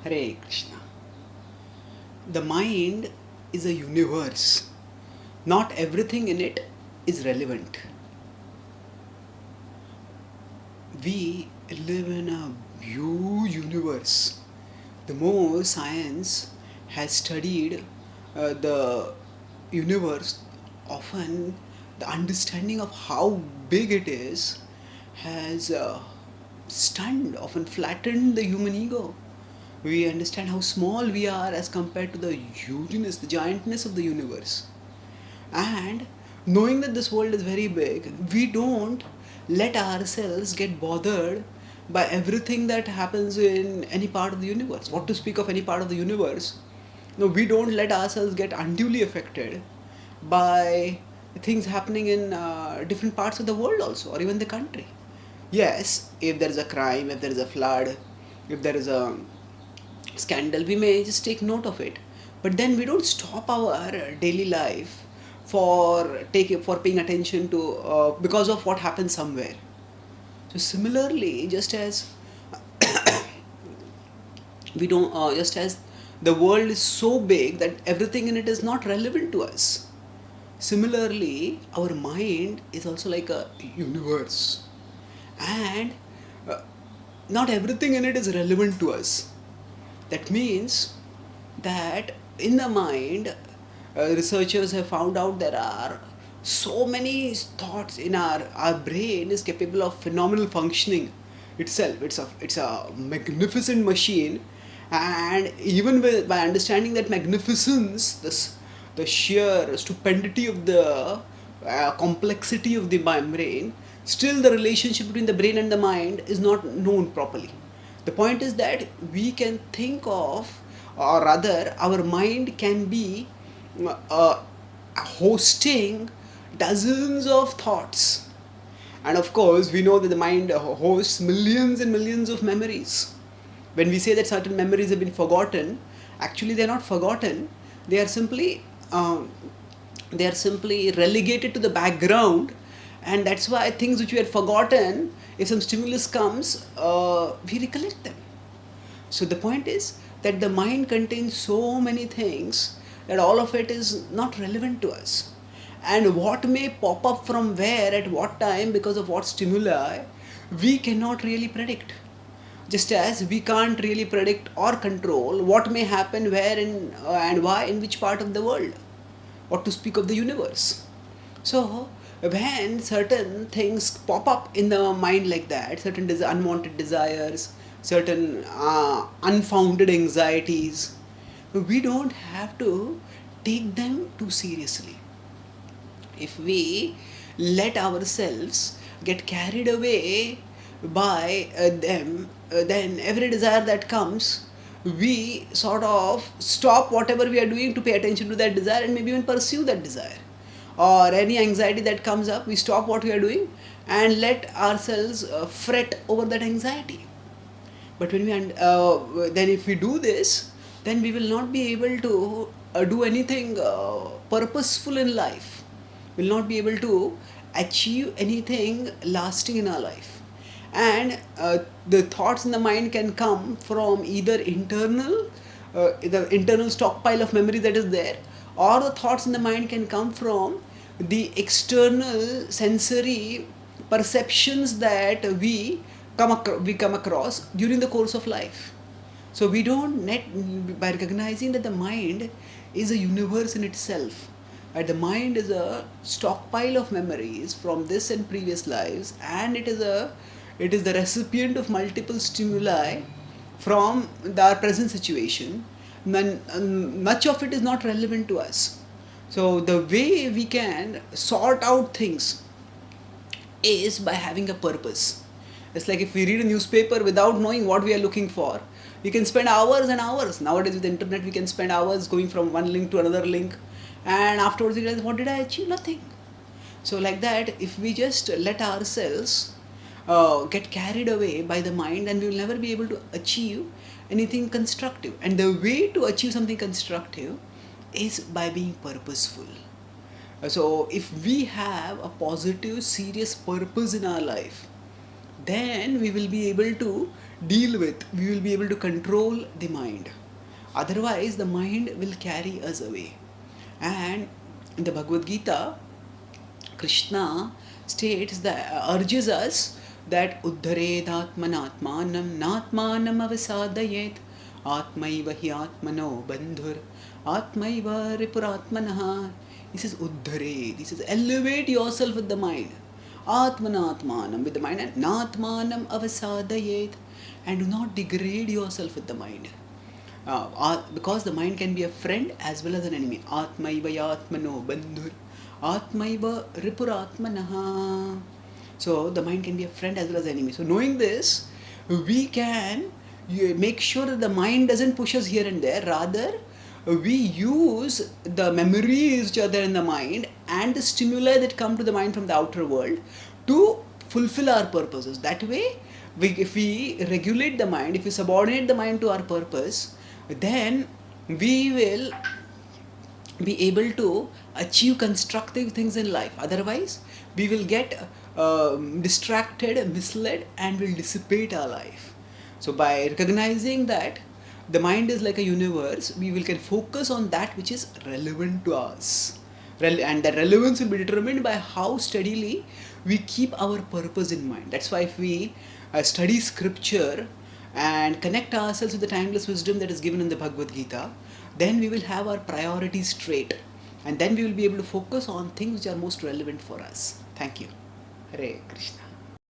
Hare Krishna. The mind is a universe. Not everything in it is relevant. We live in a huge universe. The more science has studied the universe, often the understanding of how big it is has stunned, often flattened the human ego. We understand how small we are as compared to the hugeness, the giantness of the universe. And knowing that this world is very big, we don't let ourselves get bothered by everything that happens in any part of the universe. What to speak of any part of the universe? No, we don't let ourselves get unduly affected by things happening in different parts of the world also, or even the country. Yes, if there is a crime, if there is a flood, if there is a scandal, we may just take note of it, but then we don't stop our daily life for paying attention to because of what happens somewhere. So similarly, just as we don't just as the world is so big that everything in it is not relevant to us, similarly our mind is also like a universe, and uh, not everything in it is relevant to us. That means that in the mind, researchers have found out there are so many thoughts in our brain is capable of phenomenal functioning itself. It's a magnificent machine, and even by understanding that magnificence, the sheer stupidity of the complexity of the brain, still the relationship between the brain and the mind is not known properly. The point is that we can think of, or rather, our mind can be uh, hosting dozens of thoughts. And of course, we know that the mind hosts millions and millions of memories. When we say that certain memories have been forgotten, actually they are not forgotten. They are simply um, they are simply relegated to the background, and that's why things which we had forgotten, if some stimulus comes, we recollect them. So the point is that the mind contains so many things that all of it is not relevant to us. And what may pop up from where at what time because of what stimuli, we cannot really predict. Just as we can't really predict or control what may happen where and why in which part of the world, what to speak of the universe. So when certain things pop up in the mind like that, certain unwanted desires, certain unfounded anxieties, we don't have to take them too seriously. If we let ourselves get carried away by them, then every desire that comes, we sort of stop whatever we are doing to pay attention to that desire and maybe even pursue that desire. Or any anxiety that comes up, we stop what we are doing and let ourselves fret over that anxiety. But then if we do this, then we will not be able to do anything purposeful in life. Will not be able to achieve anything lasting in our life. And the thoughts in the mind can come from either the internal stockpile of memory that is there, or the thoughts in the mind can come from the external sensory perceptions that we come across during the course of life. So we don't by recognizing that the mind is a universe in itself, the mind is a stockpile of memories from this and previous lives, and it is the recipient of multiple stimuli from our present situation. Much of it is not relevant to us. So the way we can sort out things is by having a purpose. It's like if we read a newspaper without knowing what we are looking for, we can spend hours and hours. Nowadays with the internet, we can spend hours going from one link to another link, and afterwards we realize, what did I achieve? Nothing. So like that, if we just let ourselves get carried away by the mind, then we will never be able to achieve anything constructive. And the way to achieve something constructive is by being purposeful. So if we have a positive, serious purpose in our life, then we will be able to deal with, we will be able to control the mind. Otherwise, the mind will carry us away. And in the Bhagavad Gita, Krishna states that urges us that uddhared atmanatmanam natmanam avasadayet atmaiva hi atmano bandhur atmaiva ripuratmanah. He says uddhared. He says elevate yourself with the mind. Atmanatmanam with the mind, and natmanam avasadayet, and do not degrade yourself with the mind. Because the mind can be a friend as well as an enemy. Atmaiva yatmano bandhur Atmaiva ripuratmanaha. So the mind can be a friend as well as an enemy. So knowing this, we can make sure that the mind doesn't push us here and there. Rather, we use the memories which are there in the mind and the stimuli that come to the mind from the outer world to fulfill our purposes. That way, if we regulate the mind, if we subordinate the mind to our purpose, then we will be able to achieve constructive things in life. Otherwise, we will get distracted, misled, and will dissipate our life. So by recognizing that the mind is like a universe, we can focus on that which is relevant to us. And the relevance will be determined by how steadily we keep our purpose in mind. That's why if we study scripture and connect ourselves with the timeless wisdom that is given in the Bhagavad Gita, then we will have our priorities straight, and then we will be able to focus on things which are most relevant for us. Thank you. Hare Krishna.